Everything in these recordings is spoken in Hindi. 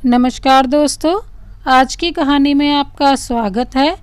नमस्कार दोस्तों, आज की कहानी में आपका स्वागत है।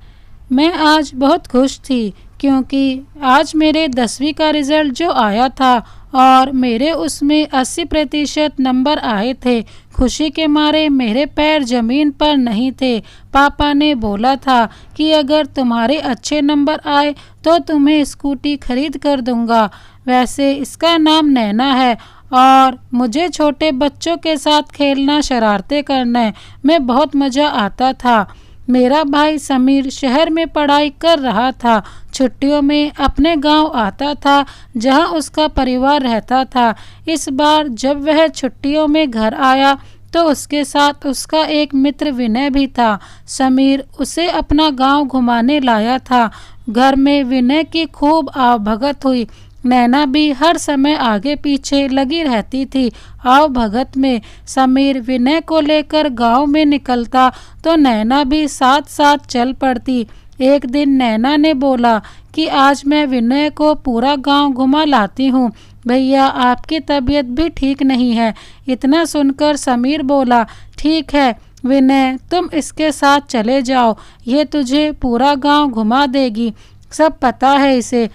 मैं आज बहुत खुश थी क्योंकि आज मेरे 10वीं का रिज़ल्ट जो आया था और मेरे उसमें 80% नंबर आए थे। खुशी के मारे मेरे पैर ज़मीन पर नहीं थे। पापा ने बोला था कि अगर तुम्हारे अच्छे नंबर आए तो तुम्हें स्कूटी खरीद कर दूंगा। वैसे इसका नाम नैना है और मुझे छोटे बच्चों के साथ खेलना, शरारतें करने में बहुत मज़ा आता था। मेरा भाई समीर शहर में पढ़ाई कर रहा था। छुट्टियों में अपने गांव आता था जहां उसका परिवार रहता था। इस बार जब वह छुट्टियों में घर आया तो उसके साथ उसका एक मित्र विनय भी था। समीर उसे अपना गांव घुमाने लाया था। घर में विनय की खूब आवभगत हुई। नैना भी हर समय आगे पीछे लगी रहती थी। आओ भगत में समीर विनय को लेकर गांव में निकलता तो नैना भी साथ साथ चल पड़ती। एक दिन नैना ने बोला कि आज मैं विनय को पूरा गांव घुमा लाती हूँ। भैया, आपकी तबीयत भी ठीक नहीं है। इतना सुनकर समीर बोला, ठीक है विनय, तुम इसके साथ चले जाओ, ये तुझे पूरा गांव घुमा देगी, सब पता है इसे।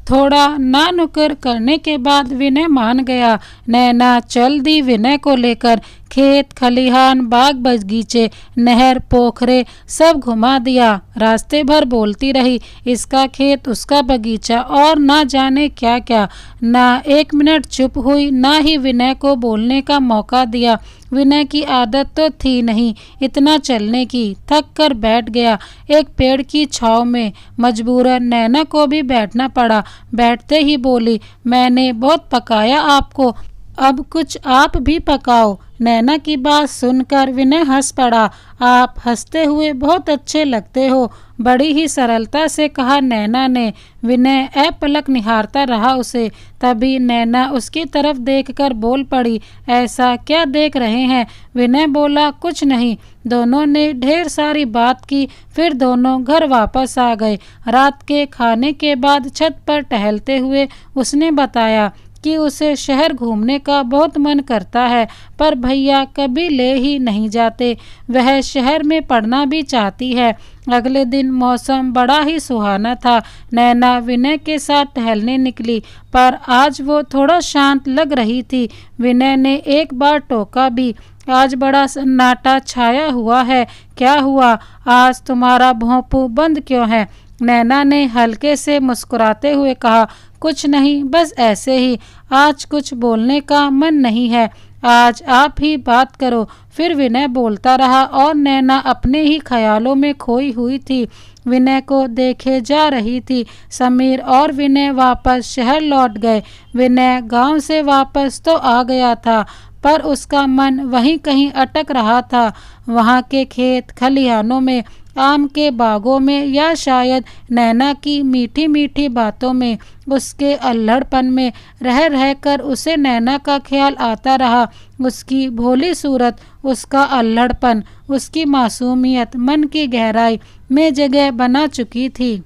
थोड़ा ना नुकर करने के बाद विनय मान गया। नैना चल दी विनय को लेकर। खेत खलिहान, बाग बगीचे, नहर, पोखरे सब घुमा दिया। रास्ते भर बोलती रही, इसका खेत उसका बगीचा और ना जाने क्या क्या। ना एक मिनट चुप हुई, ना ही विनय को बोलने का मौका दिया। विनय की आदत तो थी नहीं इतना चलने की। थक कर बैठ गया एक पेड़ की छांव में। मजबूरन नैना को भी बैठना पड़ा। बैठते ही बोली, मैंने बहुत पकाया आपको, अब कुछ आप भी पकाओ। नैना की बात सुनकर विनय हंस पड़ा। आप हंसते हुए बहुत अच्छे लगते हो, बड़ी ही सरलता से कहा नैना ने। विनय अपलक निहारता रहा उसे। तभी नैना उसकी तरफ देखकर बोल पड़ी, ऐसा क्या देख रहे हैं? विनय बोला, कुछ नहीं। दोनों ने ढेर सारी बात की, फिर दोनों घर वापस आ गए। रात के खाने के बाद छत पर टहलते हुए उसने बताया कि उसे शहर घूमने का बहुत मन करता है, पर भैया कभी ले ही नहीं जाते। वह शहर में पढ़ना भी चाहती है। अगले दिन मौसम बड़ा ही सुहाना था। नैना विनय के साथ टहलने निकली, पर आज वो थोड़ा शांत लग रही थी। विनय ने एक बार टोका भी, आज बड़ा सन्नाटा छाया हुआ है, क्या हुआ? आज तुम्हारा भौंपू बंद क्यों है? नैना ने हल्के से मुस्कुराते हुए कहा, कुछ नहीं, बस ऐसे ही। आज कुछ बोलने का मन नहीं है, आज आप ही बात करो। फिर विनय बोलता रहा और नैना अपने ही ख्यालों में खोई हुई थी। विनय को देखे जा रही थी। समीर और विनय वापस शहर लौट गए। विनय गांव से वापस तो आ गया था, पर उसका मन वहीं कहीं अटक रहा था। वहाँ के खेत खलिहानों में, आम के बागों में, या शायद नैना की मीठी मीठी बातों में। उसके अल्हड़पन में रह रहकर उसे नैना का ख्याल आता रहा। उसकी भोली सूरत, उसका अल्हड़पन, उसकी मासूमियत मन की गहराई में जगह बना चुकी थी।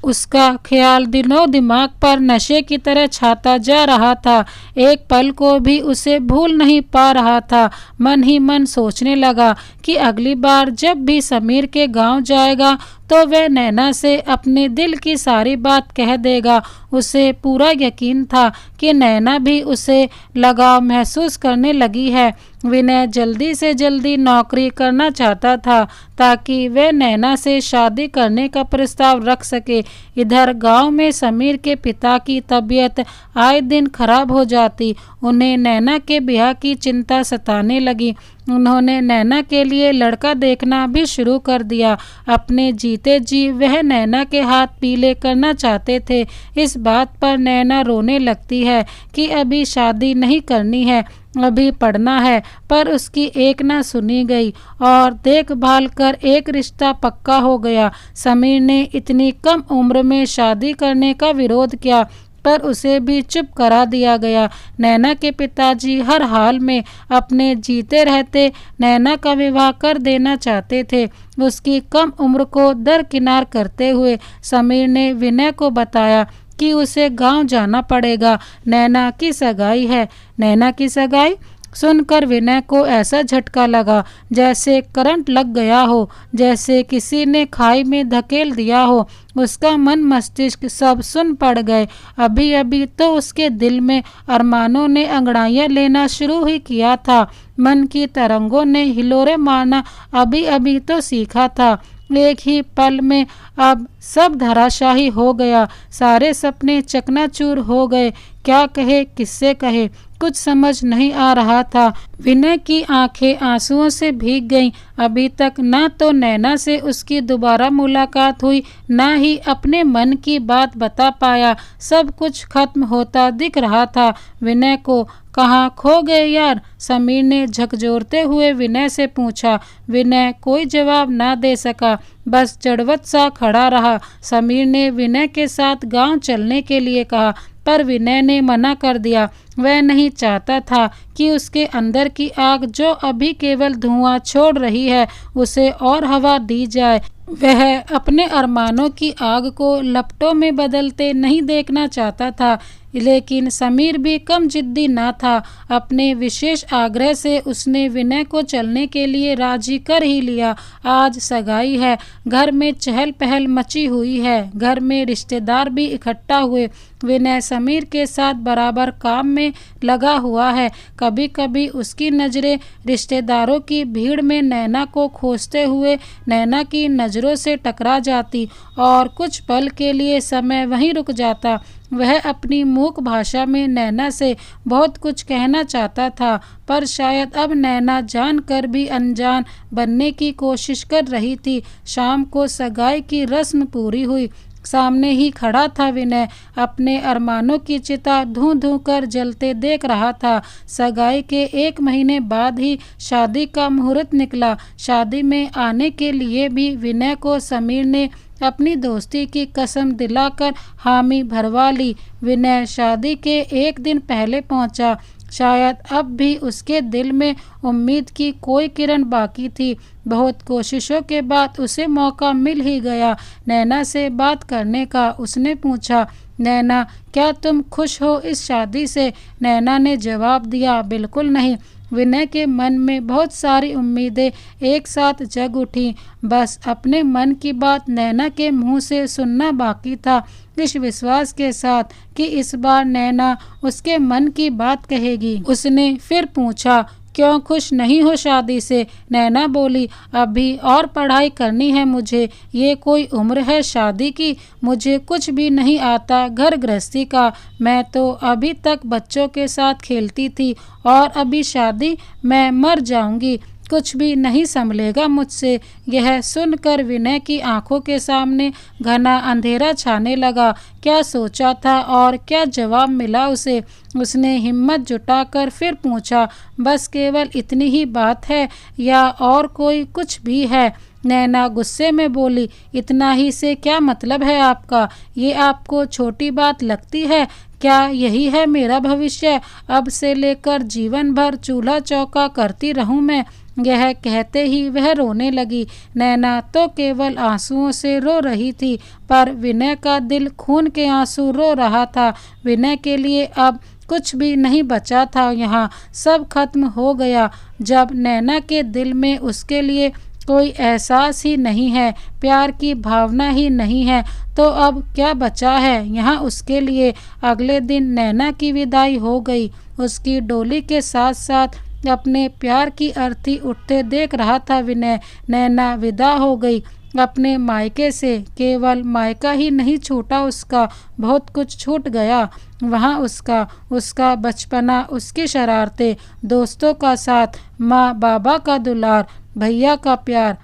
उसका ख्याल दिनों दिमाग पर नशे की तरह छाता जा रहा था। एक पल को भी उसे भूल नहीं पा रहा था। मन ही मन सोचने लगा कि अगली बार जब भी समीर के गांव जाएगा तो वह नैना से अपने दिल की सारी बात कह देगा। उसे पूरा यकीन था कि नैना भी उसे लगाव महसूस करने लगी है। विनय जल्दी से जल्दी नौकरी करना चाहता था ताकि वह नैना से शादी करने का प्रस्ताव रख सके। इधर गांव में समीर के पिता की तबीयत आए दिन खराब हो जाती। उन्हें नैना के ब्याह की चिंता सताने लगी। उन्होंने नैना के लिए लड़का देखना भी शुरू कर दिया। अपने जीते जी वह नैना के हाथ पीले करना चाहते थे। इस बात पर नैना रोने लगती है कि अभी शादी नहीं करनी है, अभी पढ़ना है, पर उसकी एक ना सुनी गई और देखभाल कर एक रिश्ता पक्का हो गया। समीर ने इतनी कम उम्र में शादी करने का विरोध किया, पर उसे भी चुप करा दिया गया। नैना के पिताजी हर हाल में अपने जीते रहते नैना का विवाह कर देना चाहते थे। उसकी कम उम्र को दरकिनार करते हुए समीर ने विनय को बताया कि उसे गांव जाना पड़ेगा। नैना की सगाई है। नैना की सगाई? सुनकर विनय को ऐसा झटका लगा जैसे करंट लग गया हो, जैसे किसी ने खाई में धकेल दिया हो। उसका मन मस्तिष्क सब सुन पड़ गए। अभी अभी तो उसके दिल में अरमानों ने अंगड़ाइयाँ लेना शुरू ही किया था। मन की तरंगों ने हिलोरे मारना अभी अभी तो सीखा था। एक ही पल में अब सब धराशाही हो गया। सारे सपने चकनाचूर हो गए। क्या कहे, किससे कहे, कुछ समझ नहीं आ रहा था। विनय की आंखें आंसुओं से भीग गईं। अभी तक ना तो नैना से उसकी दोबारा मुलाकात हुई, ना ही अपने मन की बात बता पाया। सब कुछ खत्म होता दिख रहा था विनय को। कहाँ खो गए यार? समीर ने झकझोरते हुए विनय से पूछा। विनय कोई जवाब ना दे सका, बस जड़वत सा खड़ा रहा। समीर ने विनय के साथ गांव चलने के लिए कहा, पर विनय ने मना कर दिया। वह नहीं चाहता था कि उसके अंदर की आग जो अभी केवल धुआं छोड़ रही है उसे और हवा दी जाए। वह अपने अरमानों की आग को लपटों में बदलते नहीं देखना चाहता था। लेकिन समीर भी कम जिद्दी ना था। अपने विशेष आग्रह से उसने विनय को चलने के लिए राजी कर ही लिया। आज सगाई है, घर में चहल पहल मची हुई है, घर में रिश्तेदार भी इकट्ठा हुए। विनय समीर के साथ बराबर काम में लगा हुआ है। कभी कभी उसकी नज़रें रिश्तेदारों की भीड़ में नैना को खोजते हुए नैना की नज़रों से टकरा जाती और कुछ पल के लिए समय वहीं रुक जाता। वह अपनी मूक भाषा में नैना से बहुत कुछ कहना चाहता था, पर शायद अब नैना जानकर भी अनजान बनने की कोशिश कर रही थी। शाम को सगाई की रस्म पूरी हुई। सामने ही खड़ा था विनय, अपने अरमानों की चिता धूं धूं कर जलते देख रहा था। सगाई के 1 महीने बाद ही शादी का मुहूर्त निकला। शादी में आने के लिए भी विनय को समीर ने अपनी दोस्ती की कसम दिलाकर हामी भरवा ली। विनय शादी के 1 दिन पहले पहुंचा। शायद अब भी उसके दिल में उम्मीद की कोई किरण बाकी थी। बहुत कोशिशों के बाद उसे मौका मिल ही गया नैना से बात करने का। उसने पूछा, नैना क्या तुम खुश हो इस शादी से? नैना ने जवाब दिया, बिल्कुल नहीं। विनय के मन में बहुत सारी उम्मीदें एक साथ जग उठी। बस अपने मन की बात नैना के मुंह से सुनना बाकी था, इस विश्वास के साथ कि इस बार नैना उसके मन की बात कहेगी। उसने फिर पूछा, क्यों खुश नहीं हो शादी से? नैना बोली, अभी और पढ़ाई करनी है मुझे। ये कोई उम्र है शादी की? मुझे कुछ भी नहीं आता घर गृहस्थी का। मैं तो अभी तक बच्चों के साथ खेलती थी और अभी शादी? मैं मर जाऊंगी, कुछ भी नहीं संभलेगा मुझसे। यह सुनकर विनय की आंखों के सामने घना अंधेरा छाने लगा। क्या सोचा था और क्या जवाब मिला उसे? उसने हिम्मत जुटाकर फिर पूछा, बस केवल इतनी ही बात है या और कोई कुछ भी है? नैना गुस्से में बोली, इतना ही से क्या मतलब है आपका? ये आपको छोटी बात लगती है? क्या यही है मेरा भविष्य? अब से लेकर जीवन भर चूल्हा चौका करती रहूं मैं? यह कहते ही वह रोने लगी। नैना तो केवल आंसुओं से रो रही थी, पर विनय का दिल खून के आंसू रो रहा था। विनय के लिए अब कुछ भी नहीं बचा था। यहाँ सब खत्म हो गया। जब नैना के दिल में उसके लिए कोई एहसास ही नहीं है, प्यार की भावना ही नहीं है, तो अब क्या बचा है यहाँ उसके लिए? अगले दिन नैना की विदाई हो गई। उसकी डोली के साथ साथ अपने प्यार की अर्थी उठते देख रहा था विनय। नैना विदा हो गई अपने मायके से। केवल मायका ही नहीं छूटा उसका, बहुत कुछ छूट गया वहाँ उसका बचपना, उसकी शरारतें, दोस्तों का साथ, माँ बाबा का दुलार, भैया का प्यार,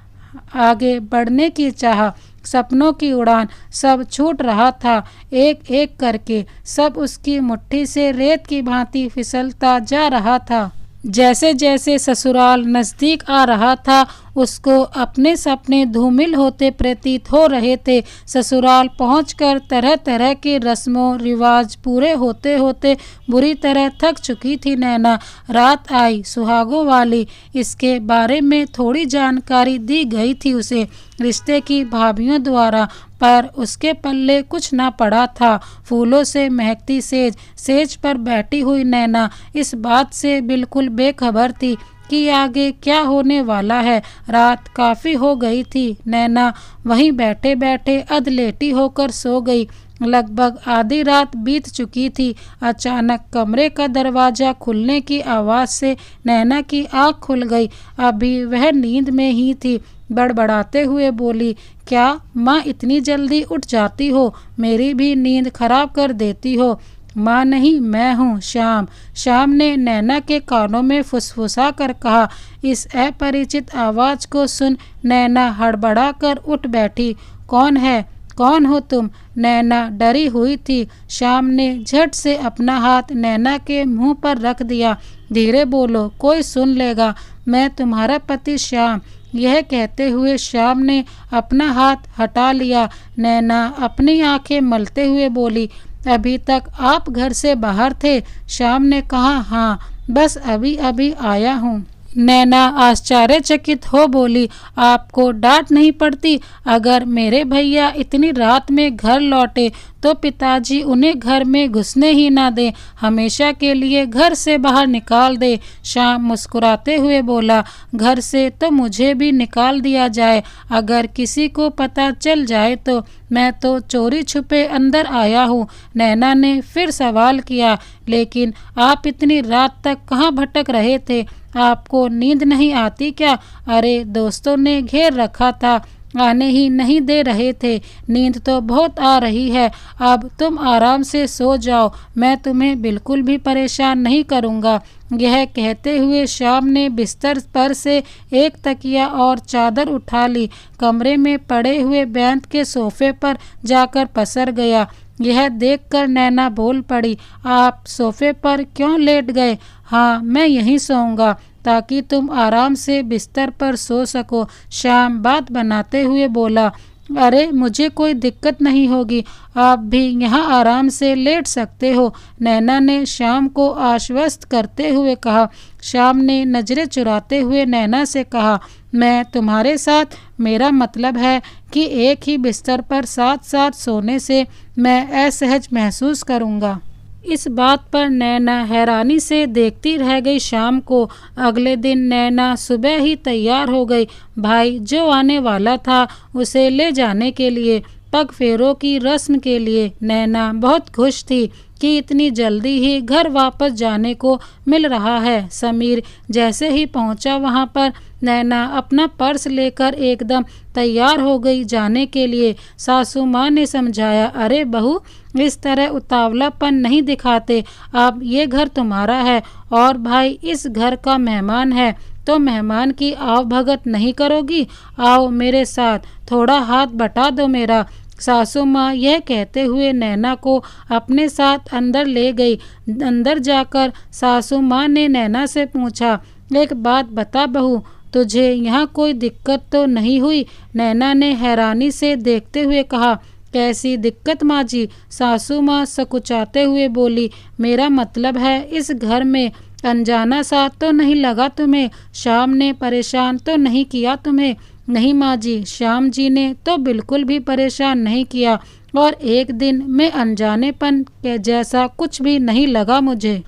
आगे बढ़ने की चाह, सपनों की उड़ान, सब छूट रहा था एक एक करके। सब उसकी मुट्ठी से रेत की भांति फिसलता जा रहा था। जैसे जैसे ससुराल नज़दीक आ रहा था उसको अपने सपने धूमिल होते प्रतीत हो रहे थे। ससुराल पहुंचकर तरह तरह के रस्मों रिवाज पूरे होते होते बुरी तरह थक चुकी थी नैना। रात आई सुहागों वाली, इसके बारे में थोड़ी जानकारी दी गई थी उसे रिश्ते की भाभियों द्वारा, पर उसके पल्ले कुछ ना पड़ा था। फूलों से महकती सेज, सेज पर बैठी हुई नैना इस बात से बिल्कुल बेखबर थी कि आगे क्या होने वाला है। रात काफ़ी हो गई थी। नैना वहीं बैठे बैठे अधलेटी होकर सो गई। लगभग आधी रात बीत चुकी थी। अचानक कमरे का दरवाज़ा खुलने की आवाज़ से नैना की आँख खुल गई। अभी वह नींद में ही थी। बड़बड़ाते हुए बोली, क्या माँ इतनी जल्दी उठ जाती हो? मेरी भी नींद खराब कर देती हो। माँ नहीं, मैं हूँ श्याम। श्याम ने नैना के कानों में फुसफुसा कर कहा। इस अपरिचित आवाज़ को सुन नैना हड़बड़ा कर उठ बैठी। कौन है? कौन हो तुम? नैना डरी हुई थी। श्याम ने झट से अपना हाथ नैना के मुंह पर रख दिया। धीरे बोलो, कोई सुन लेगा। मैं तुम्हारा पति श्याम। यह कहते हुए श्याम ने अपना हाथ हटा लिया। नैना अपनी आंखें मलते हुए बोली, अभी तक आप घर से बाहर थे? श्याम ने कहा, हाँ, बस अभी अभी आया हूँ। नैना आश्चर्यचकित हो बोली, आपको डांट नहीं पड़ती? अगर मेरे भैया इतनी रात में घर लौटे तो पिताजी उन्हें घर में घुसने ही ना दें, हमेशा के लिए घर से बाहर निकाल दे। श्याम मुस्कुराते हुए बोला, घर से तो मुझे भी निकाल दिया जाए, अगर किसी को पता चल जाए तो। मैं तो चोरी छुपे अंदर आया हूँ। नैना ने फिर सवाल किया, लेकिन आप इतनी रात तक कहाँ भटक रहे थे? आपको नींद नहीं आती क्या? अरे दोस्तों ने घेर रखा था, आने ही नहीं दे रहे थे। नींद तो बहुत आ रही है, अब तुम आराम से सो जाओ, मैं तुम्हें बिल्कुल भी परेशान नहीं करूँगा। यह कहते हुए श्याम ने बिस्तर पर से एक तकिया और चादर उठा ली। कमरे में पड़े हुए बेंत के सोफे पर जाकर पसर गया। यह देखकर नैना बोल पड़ी, आप सोफे पर क्यों लेट गए? हाँ, मैं यहीं सोऊंगा ताकि तुम आराम से बिस्तर पर सो सको। श्याम बात बनाते हुए बोला, अरे मुझे कोई दिक्कत नहीं होगी, आप भी यहाँ आराम से लेट सकते हो। नैना ने श्याम को आश्वस्त करते हुए कहा। श्याम ने नज़रें चुराते हुए नैना से कहा, मैं तुम्हारे साथ, मेरा मतलब है कि एक ही बिस्तर पर साथ साथ सोने से मैं असहज महसूस करूँगा। इस बात पर नैना हैरानी से देखती रह गई श्याम को। अगले दिन नैना सुबह ही तैयार हो गई। भाई जो आने वाला था उसे ले जाने के लिए, पग फेरों की रस्म के लिए। नैना बहुत खुश थी कि इतनी जल्दी ही घर वापस जाने को मिल रहा है। समीर जैसे ही पहुंचा वहां पर नैना अपना पर्स लेकर एकदम तैयार हो गई जाने के लिए। सासू माँ ने समझाया, अरे बहू, इस तरह उतावलापन नहीं दिखाते, अब ये घर तुम्हारा है और भाई इस घर का मेहमान है, तो मेहमान की आव भगत नहीं करोगी? आओ मेरे साथ, थोड़ा हाथ बटा दो मेरा। सासू माँ यह कहते हुए नैना को अपने साथ अंदर ले गई। अंदर जाकर सासू माँ ने नैना से पूछा, एक बात बता बहू, तुझे यहाँ कोई दिक्कत तो नहीं हुई? नैना ने हैरानी से देखते हुए कहा, कैसी दिक्कत माँ जी? सासू माँ सकुचाते हुए बोली, मेरा मतलब है इस घर में अनजाना सा तो नहीं लगा तुम्हें? श्याम ने परेशान तो नहीं किया तुम्हें? नहीं माँ जी, श्याम जी ने तो बिल्कुल भी परेशान नहीं किया और एक दिन में अनजानेपन के जैसा कुछ भी नहीं लगा मुझे।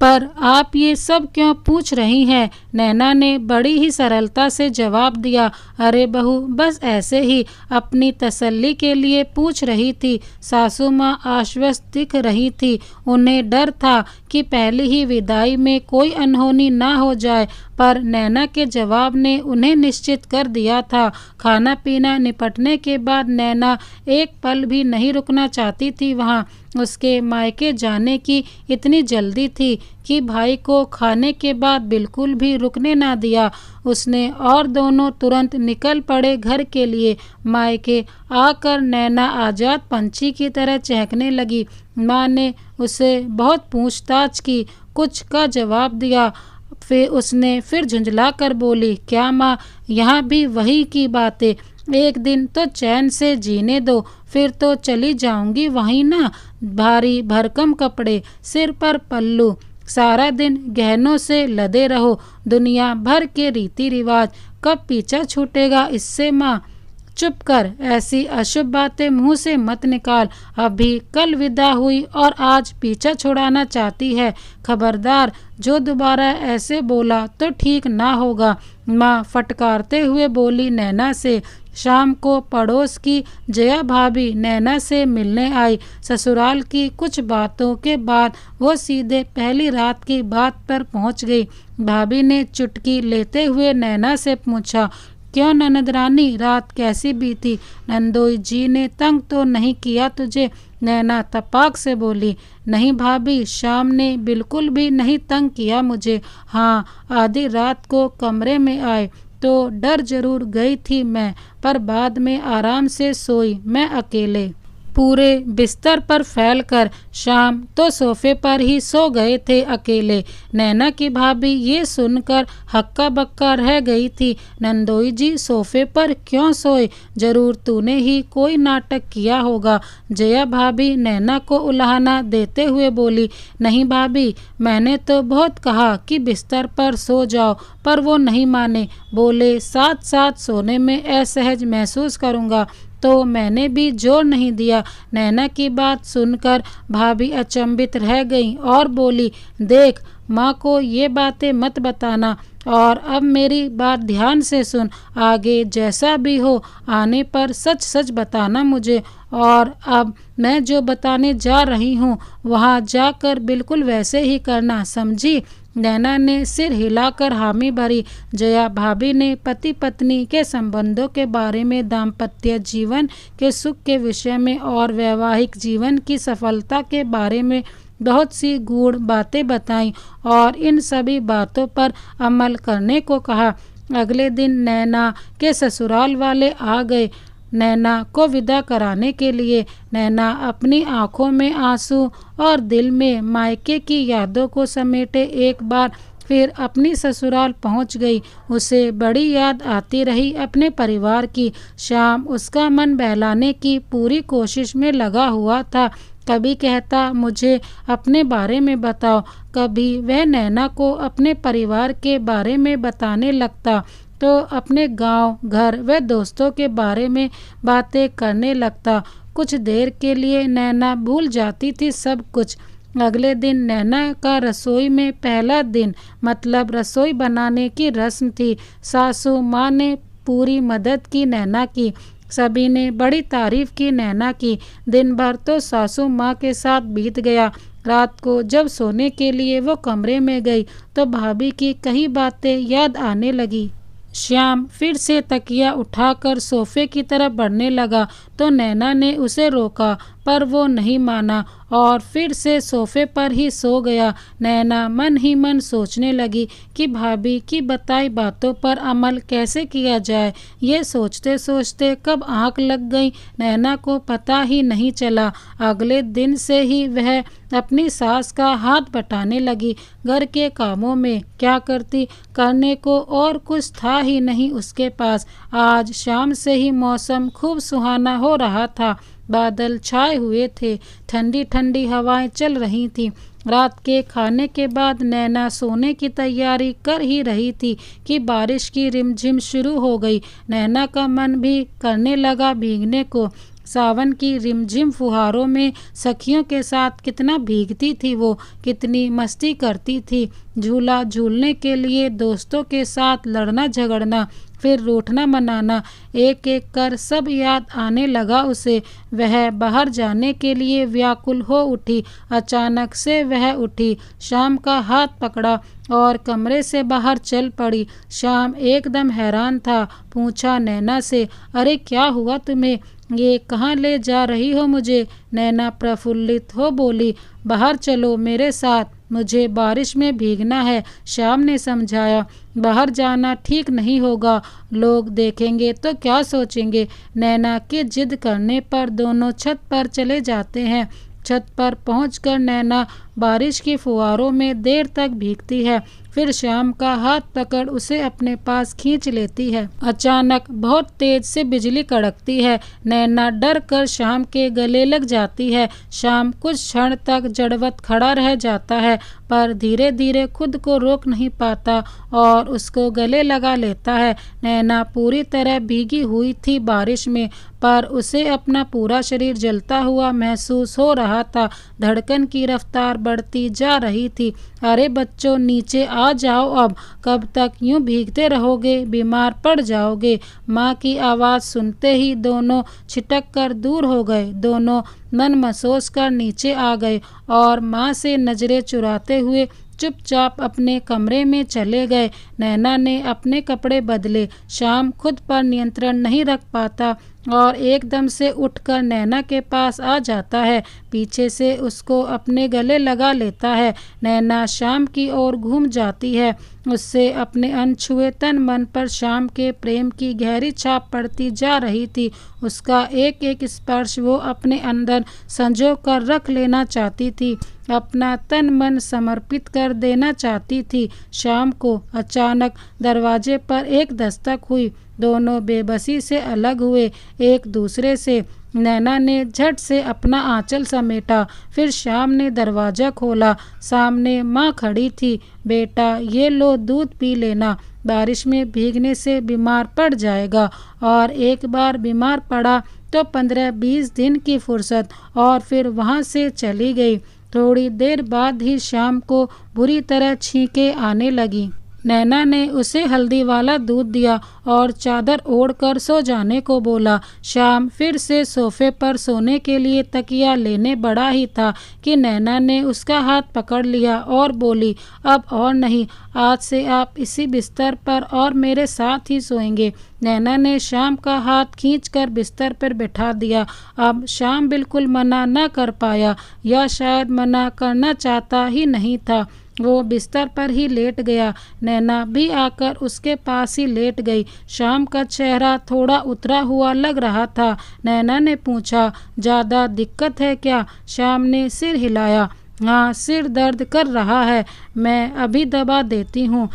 पर आप ये सब क्यों पूछ रही हैं? नैना ने बड़ी ही सरलता से जवाब दिया, अरे बहू, बस ऐसे ही अपनी तसल्ली के लिए पूछ रही थी। सासू माँ आश्वस्त दिख रही थी। उन्हें डर था कि पहली ही विदाई में कोई अनहोनी ना हो जाए, पर नैना के जवाब ने उन्हें निश्चित कर दिया था। खाना पीना निपटने के बाद नैना एक पल भी नहीं रुकना चाहती थी वहाँ। उसके मायके जाने की इतनी जल्दी थी कि भाई को खाने के बाद बिल्कुल भी रुकने ना दिया उसने, और दोनों तुरंत निकल पड़े घर के लिए। मायके आकर नैना आज़ाद पंछी की तरह चहकने लगी। माँ ने उसे बहुत पूछताछ की, कुछ का जवाब दिया, फिर उसने फिर झुंझला कर बोली, क्या माँ, यहाँ भी वही की बातें। एक दिन तो चैन से जीने दो, फिर तो चली जाऊंगी वहीं ना। भारी भरकम कपड़े, सिर पर पल्लू, सारा दिन गहनों से लदे रहो। दुनिया भर के रीति रिवाज, कब पीछा छूटेगा इससे माँ। चुप कर, ऐसी अशुभ बातें मुंह से मत निकाल। अभी कल विदा हुई और आज पीछा छुड़ाना चाहती है। खबरदार, जो दोबारा ऐसे बोला तो ठीक ना होगा। माँ फटकारते हुए बोली नैना से। शाम को पड़ोस की जया भाभी नैना से मिलने आई। ससुराल की कुछ बातों के बाद वो सीधे पहली रात की बात पर पहुंच गई। भाभी ने चुटकी लेते हुए नैना से पूछा, क्यों ननद रानी, रात कैसी बीती? नंदोई जी ने तंग तो नहीं किया तुझे? नैना तपाक से बोली, नहीं भाभी, शाम ने बिल्कुल भी नहीं तंग किया मुझे। हाँ, आधी रात को कमरे में आए तो डर जरूर गई थी मैं, पर बाद में आराम से सोई मैं अकेले, पूरे बिस्तर पर फैलकर। शाम तो सोफे पर ही सो गए थे अकेले। नैना की भाभी ये सुनकर हक्का बक्का रह गई थी। नंदोई जी सोफे पर क्यों सोए? जरूर तूने ही कोई नाटक किया होगा। जया भाभी नैना को उलाहना देते हुए बोली, नहीं भाभी, मैंने तो बहुत कहा कि बिस्तर पर सो जाओ, पर वो नहीं माने। बोले साथ साथ सोने में असहज महसूस करूँगा, तो मैंने भी जोर नहीं दिया। नैना की बात सुनकर भाभी अचंभित रह गईं और बोली, देख, माँ को ये बातें मत बताना, और अब मेरी बात ध्यान से सुन। आगे जैसा भी हो, आने पर सच सच बताना मुझे, और अब मैं जो बताने जा रही हूँ वहाँ जाकर बिल्कुल वैसे ही करना, समझी? नैना ने सिर हिलाकर हामी भरी। जया भाभी ने पति पत्नी के संबंधों के बारे में, दाम्पत्य जीवन के सुख के विषय में और वैवाहिक जीवन की सफलता के बारे में बहुत सी गूढ़ बातें बताईं और इन सभी बातों पर अमल करने को कहा। अगले दिन नैना के ससुराल वाले आ गए नैना को विदा कराने के लिए। नैना अपनी आंखों में आंसू और दिल में मायके की यादों को समेटे एक बार फिर अपनी ससुराल पहुंच गई। उसे बड़ी याद आती रही अपने परिवार की। शाम उसका मन बहलाने की पूरी कोशिश में लगा हुआ था। कभी कहता मुझे अपने बारे में बताओ, कभी वह नैना को अपने परिवार के बारे में बताने लगता, तो अपने गांव, घर व दोस्तों के बारे में बातें करने लगता। कुछ देर के लिए नैना भूल जाती थी सब कुछ। अगले दिन नैना का रसोई में पहला दिन, मतलब रसोई बनाने की रस्म थी। सासू माँ ने पूरी मदद की नैना की। सभी ने बड़ी तारीफ की नैना की। दिन भर तो सासू माँ के साथ बीत गया। रात को जब सोने के लिए वो कमरे में गई तो भाभी की कई बातें याद आने लगी। श्याम फिर से तकिया उठाकर सोफे की तरफ बढ़ने लगा तो नैना ने उसे रोका, पर वो नहीं माना और फिर से सोफे पर ही सो गया। नैना मन ही मन सोचने लगी कि भाभी की बताई बातों पर अमल कैसे किया जाए। ये सोचते सोचते कब आंख लग गई नैना को पता ही नहीं चला। अगले दिन से ही वह अपनी सास का हाथ बटाने लगी। घर के कामों में क्या करती, करने को और कुछ था ही नहीं उसके पास। आज शाम से ही मौसम खूब सुहाना हो रहा था। बादल छाए हुए थे, ठंडी ठंडी हवाएं चल रही थीं। रात के खाने के बाद नैना सोने की तैयारी कर ही रही थी कि बारिश की रिमझिम शुरू हो गई। नैना का मन भी करने लगा भीगने को। सावन की रिमझिम फुहारों में सखियों के साथ कितना भीगती थी वो, कितनी मस्ती करती थी। झूला झूलने के लिए दोस्तों के साथ लड़ना झगड़ना, फिर रूठना मनाना, एक एक कर सब याद आने लगा उसे। वह बाहर जाने के लिए व्याकुल हो उठी। अचानक से वह उठी, शाम का हाथ पकड़ा और कमरे से बाहर चल पड़ी। शाम एकदम हैरान था। पूछा नैना से, अरे क्या हुआ तुम्हें? ये कहाँ ले जा रही हो मुझे? नैना प्रफुल्लित हो बोली, बाहर चलो मेरे साथ, मुझे बारिश में भीगना है। श्याम ने समझाया, बाहर जाना ठीक नहीं होगा, लोग देखेंगे तो क्या सोचेंगे। नैना के जिद करने पर दोनों छत पर चले जाते हैं। छत पर पहुंचकर नैना बारिश की फुहारों में देर तक भीगती है, फिर श्याम का हाथ पकड़ उसे अपने पास खींच लेती है। अचानक बहुत तेज से बिजली कड़कती है। नैना डर कर श्याम के गले लग जाती है। श्याम कुछ क्षण तक जड़वत खड़ा रह जाता है, पर धीरे धीरे खुद को रोक नहीं पाता और उसको गले लगा लेता है। नैना पूरी तरह भीगी हुई थी बारिश में, पर उसे अपना पूरा शरीर जलता हुआ महसूस हो रहा था। धड़कन की रफ्तार बढ़ती जा रही थी। अरे बच्चों, नीचे आ जाओ अब, कब तक यूं भीगते रहोगे, बीमार पड़ जाओगे। माँ की आवाज़ सुनते ही दोनों छिटक कर दूर हो गए। दोनों मन मसोस कर नीचे आ गए और माँ से नजरें चुराते हुए चुपचाप अपने कमरे में चले गए। नैना ने अपने कपड़े बदले। श्याम खुद पर नियंत्रण नहीं रख पाता और एकदम से उठकर नैना के पास आ जाता है। पीछे से उसको अपने गले लगा लेता है। नैना श्याम की ओर घूम जाती है। उससे अपने अनछुए तन मन पर श्याम के प्रेम की गहरी छाप पड़ती जा रही थी। उसका एक एक स्पर्श वो अपने अंदर संजो कर रख लेना चाहती थी, अपना तन मन समर्पित कर देना चाहती थी। शाम को अचानक दरवाजे पर एक दस्तक हुई। दोनों बेबसी से अलग हुए एक दूसरे से। नैना ने झट से अपना आंचल समेटा। फिर श्याम ने दरवाज़ा खोला। सामने माँ खड़ी थी। बेटा, ये लो, दूध पी लेना। बारिश में भीगने से बीमार पड़ जाएगा, और एक बार बीमार पड़ा तो 15-20 दिन की फुर्सत, और फिर वहाँ से चली गई। थोड़ी देर बाद ही शाम को बुरी तरह छींकें आने लगी। नैना ने उसे हल्दी वाला दूध दिया और चादर ओढ़कर सो जाने को बोला। शाम फिर से सोफे पर सोने के लिए तकिया लेने बढ़ा ही था कि नैना ने उसका हाथ पकड़ लिया और बोली, अब और नहीं, आज से आप इसी बिस्तर पर और मेरे साथ ही सोएंगे। नैना ने शाम का हाथ खींचकर बिस्तर पर बिठा दिया। अब शाम बिल्कुल मना न कर पाया, या शायद मना करना चाहता ही नहीं था। वो बिस्तर पर ही लेट गया। नैना भी आकर उसके पास ही लेट गई। शाम का चेहरा थोड़ा उतरा हुआ लग रहा था। नैना ने पूछा, ज़्यादा दिक्कत है क्या? शाम ने सिर हिलाया। हाँ, सिर दर्द कर रहा है, मैं अभी दबा देती हूँ।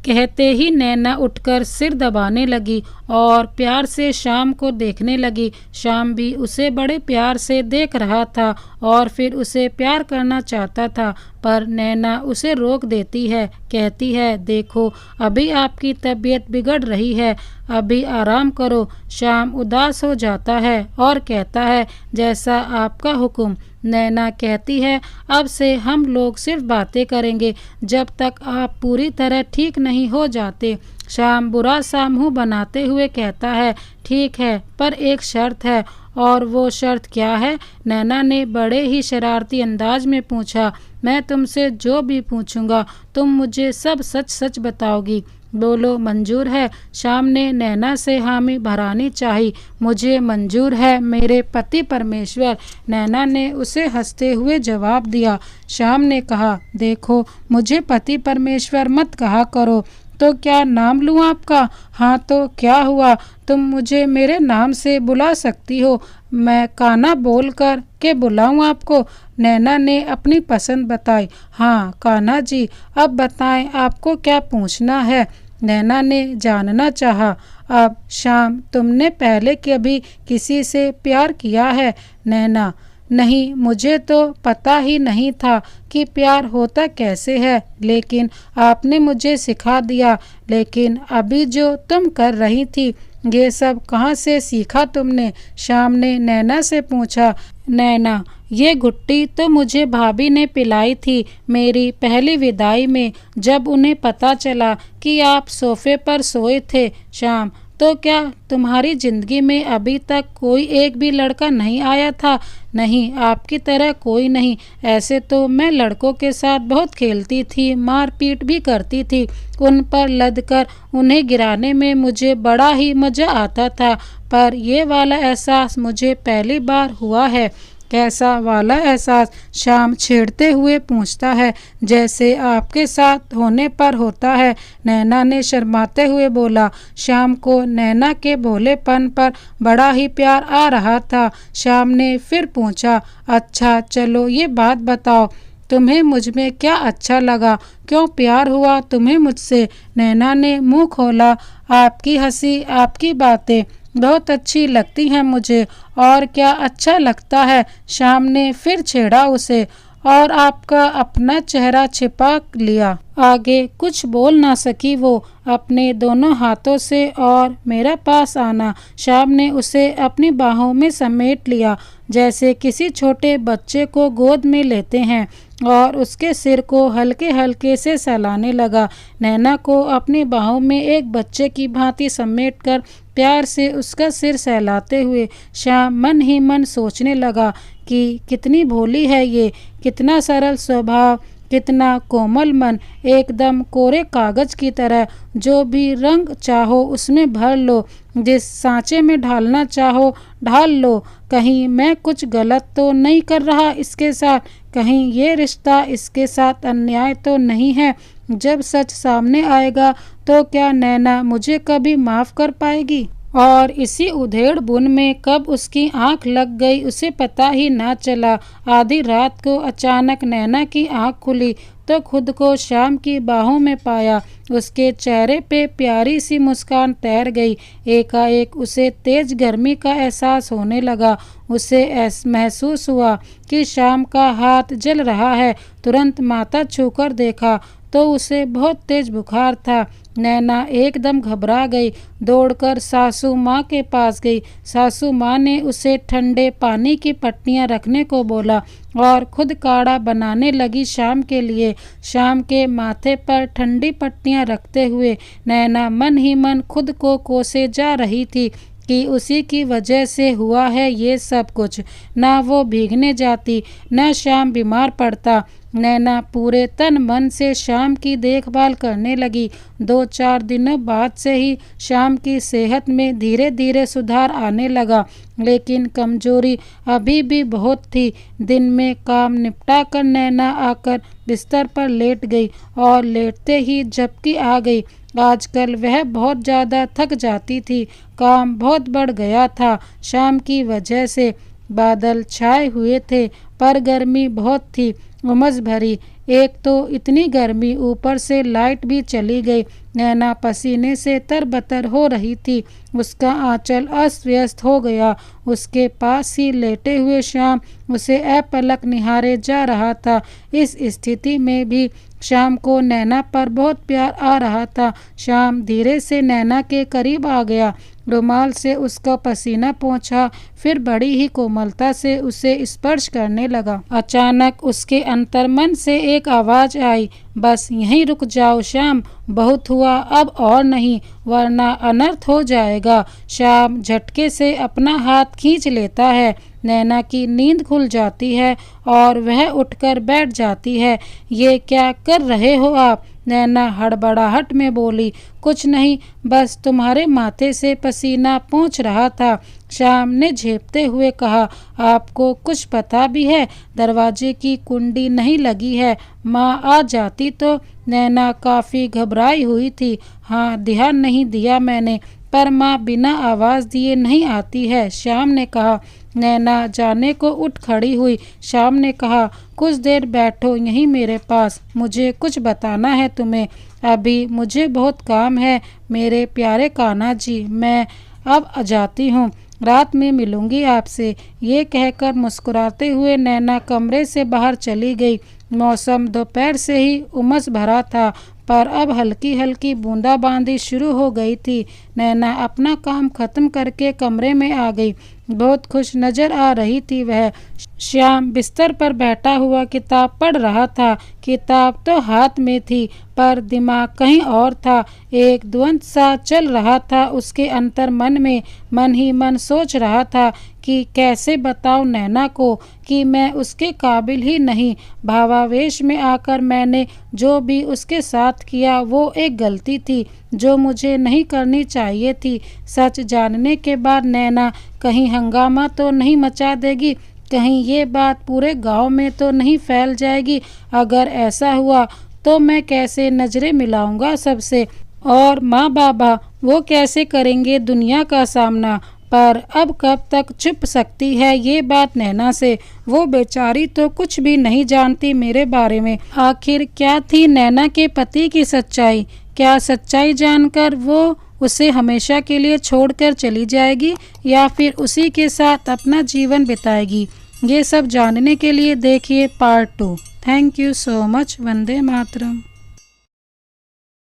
कहते ही नैना उठकर सिर दबाने लगी और प्यार से शाम को देखने लगी। शाम भी उसे बड़े प्यार से देख रहा था और फिर उसे प्यार करना चाहता था, पर नैना उसे रोक देती है। कहती है, देखो, अभी आपकी तबीयत बिगड़ रही है, अभी आराम करो। शाम उदास हो जाता है और कहता है, जैसा आपका हुक्म। नैना कहती है, अब से हम लोग सिर्फ बातें करेंगे जब तक आप पूरी तरह ठीक नहीं हो जाते। शाम बुरा सा मुँह बनाते हुए कहता है, ठीक है, पर एक शर्त है। और वो शर्त क्या है? नैना ने बड़े ही शरारती अंदाज में पूछा। मैं तुमसे जो भी पूछूंगा तुम मुझे सब सच सच बताओगी। बोलो, मंजूर है? शाम ने नैना से हामी भरानी चाही। मुझे मंजूर है मेरे पति परमेश्वर। नैना ने उसे हंसते हुए जवाब दिया। शाम ने कहा, देखो, मुझे पति परमेश्वर मत कहा करो, तो क्या नाम लूँ आपका? हाँ तो क्या हुआ, तुम मुझे मेरे नाम से बुला सकती हो। मैं कान्हा बोल कर के बुलाऊं आपको? नैना ने अपनी पसंद बताई। हाँ कान्हा जी, अब बताएं आपको क्या पूछना है? नैना ने जानना चाहा। अब शाम, तुमने पहले कभी किसी से प्यार किया है? नैना, नहीं, मुझे तो पता ही नहीं था कि प्यार होता कैसे है, लेकिन आपने मुझे सिखा दिया। लेकिन अभी जो तुम कर रही थी, ये सब कहाँ से सीखा तुमने? शाम ने नैना से पूछा। नैना, ये घुट्टी तो मुझे भाभी ने पिलाई थी मेरी पहली विदाई में, जब उन्हें पता चला कि आप सोफे पर सोए थे। शाम, तो क्या तुम्हारी ज़िंदगी में अभी तक कोई एक भी लड़का नहीं आया था? नहीं, आपकी तरह कोई नहीं। ऐसे तो मैं लड़कों के साथ बहुत खेलती थी, मारपीट भी करती थी, उन पर लदकर उन्हें गिराने में मुझे बड़ा ही मज़ा आता था, पर ये वाला एहसास मुझे पहली बार हुआ है। कैसा वाला एहसास? शाम छेड़ते हुए पूछता है। जैसे आपके साथ होने पर होता है, नैना ने शर्माते हुए बोला। शाम को नैना के भोलेपन पर बड़ा ही प्यार आ रहा था। शाम ने फिर पूछा, अच्छा चलो ये बात बताओ, तुम्हें मुझ में क्या अच्छा लगा, क्यों प्यार हुआ तुम्हें मुझसे? नैना ने मुंह खोला। आपकी हंसी, आपकी बातें बहुत अच्छी लगती हैं मुझे। और क्या अच्छा लगता है? श्याम ने फिर छेड़ा उसे। और आपका अपना चेहरा छिपा लिया। आगे कुछ बोल ना सकी वो अपने दोनों हाथों से। और मेरा पास आना। श्याम ने उसे अपनी बाहों में समेट लिया, जैसे किसी छोटे बच्चे को गोद में लेते हैं, और उसके सिर को हल्के हल्के से सहलाने लगा। नैना को अपनी बाहों में एक बच्चे की भांति समेटकर प्यार से उसका सिर सहलाते हुए श्याम मन ही मन सोचने लगा कि कितनी भोली है ये, कितना सरल स्वभाव, कितना कोमल मन, एकदम कोरे कागज की तरह। जो भी रंग चाहो उसमें भर लो, जिस सांचे में ढालना चाहो ढाल लो। कहीं मैं कुछ गलत तो नहीं कर रहा इसके साथ? कहीं ये रिश्ता इसके साथ अन्याय तो नहीं है? जब सच सामने आएगा तो क्या नैना मुझे कभी माफ़ कर पाएगी? और इसी उधेड़ बुन में कब उसकी आंख लग गई उसे पता ही ना चला। आधी रात को अचानक नैना की आंख खुली तो खुद को श्याम की बाहों में पाया। उसके चेहरे पे प्यारी सी मुस्कान तैर गई। एकाएक उसे तेज गर्मी का एहसास होने लगा। उसे महसूस हुआ कि श्याम का हाथ जल रहा है। तुरंत माथा छूकर देखा तो उसे बहुत तेज बुखार था। नैना एकदम घबरा गई, दौड़कर सासू माँ के पास गई। सासू माँ ने उसे ठंडे पानी की पट्टियाँ रखने को बोला और खुद काढ़ा बनाने लगी श्याम के लिए। श्याम के माथे पर ठंडी पट्टियाँ रखते हुए नैना मन ही मन खुद को कोसे जा रही थी कि उसी की वजह से हुआ है ये सब कुछ। ना वो भीगने जाती, न श्याम बीमार पड़ता। नैना पूरे तन मन से श्याम की देखभाल करने लगी। 2-4 दिनों बाद से ही श्याम की सेहत में धीरे धीरे सुधार आने लगा, लेकिन कमजोरी अभी भी बहुत थी। दिन में काम निपटा कर नैना आकर बिस्तर पर लेट गई और लेटते ही झपकी आ गई। आजकल वह बहुत ज़्यादा थक जाती थी, काम बहुत बढ़ गया था शाम की वजह से। बादल छाए हुए थे पर गर्मी बहुत थी, उमस भरी। एक तो इतनी गर्मी, ऊपर से लाइट भी चली गई। नैना पसीने से तरबतर हो रही थी। उसका आंचल अस्त व्यस्त हो गया। उसके पास ही लेटे हुए श्याम उसे अपलक निहारे जा रहा था। इस स्थिति में भी श्याम को नैना पर बहुत प्यार आ रहा था। श्याम धीरे से नैना के करीब आ गया, रुमाल से उसका पसीना पोंछा, फिर बड़ी ही कोमलता से उसे स्पर्श करने लगा। अचानक उसके अंतर्मन से एक आवाज आई, बस यहीं रुक जाओ श्याम, बहुत हुआ, अब और नहीं, वरना अनर्थ हो जाएगा। श्याम झटके से अपना हाथ खींच लेता है। नैना की नींद खुल जाती है और वह उठकर बैठ जाती है। ये क्या कर रहे हो आप? नैना हड़बड़ाहट में बोली। कुछ नहीं, बस तुम्हारे माथे से पसीना पोंछ रहा था, श्याम ने झेपते हुए कहा। आपको कुछ पता भी है? दरवाजे की कुंडी नहीं लगी है, माँ आ जाती तो। नैना काफ़ी घबराई हुई थी। हाँ, ध्यान नहीं दिया मैंने, पर माँ बिना आवाज़ दिए नहीं आती है, श्याम ने कहा। नैना जाने को उठ खड़ी हुई। श्याम ने कहा, कुछ देर बैठो यहीं मेरे पास, मुझे कुछ बताना है तुम्हें। अभी मुझे बहुत काम है मेरे प्यारे कान्हा जी, मैं अब जाती हूँ, रात में मिलूंगी आपसे। ये कहकर मुस्कुराते हुए नैना कमरे से बाहर चली गई। मौसम दोपहर से ही उमस भरा था, पर अब हल्की हल्की बूंदाबांदी शुरू हो गई थी। नैना अपना काम खत्म करके कमरे में आ गई। बहुत खुश नजर आ रही थी वह। श्याम बिस्तर पर बैठा हुआ किताब पढ़ रहा था। किताब तो हाथ में थी, पर दिमाग कहीं और था। एक द्वंद सा चल रहा था उसके अंतर मन में। मन ही मन सोच रहा था कि कैसे बताऊं नैना को कि मैं उसके काबिल ही नहीं। भावावेश में आकर मैंने जो भी उसके साथ किया वो एक गलती थी जो मुझे नहीं करनी चाहिए थी। सच जानने के बाद नैना कहीं हंगामा तो नहीं मचा देगी, कहीं ये बात पूरे गांव में तो नहीं फैल जाएगी। अगर ऐसा हुआ तो मैं कैसे नजरें मिलाऊंगा सबसे, और माँ बाबा वो कैसे करेंगे दुनिया का सामना। पर अब कब तक छुप सकती है ये बात नैना से। वो बेचारी तो कुछ भी नहीं जानती मेरे बारे में। आखिर क्या थी नैना के पति की सच्चाई? क्या सच्चाई जानकर वो उसे हमेशा के लिए छोड़कर चली जाएगी या फिर उसी के साथ अपना जीवन बिताएगी? ये सब जानने के लिए देखिए part 2। Thank you so much. Vande Mataram.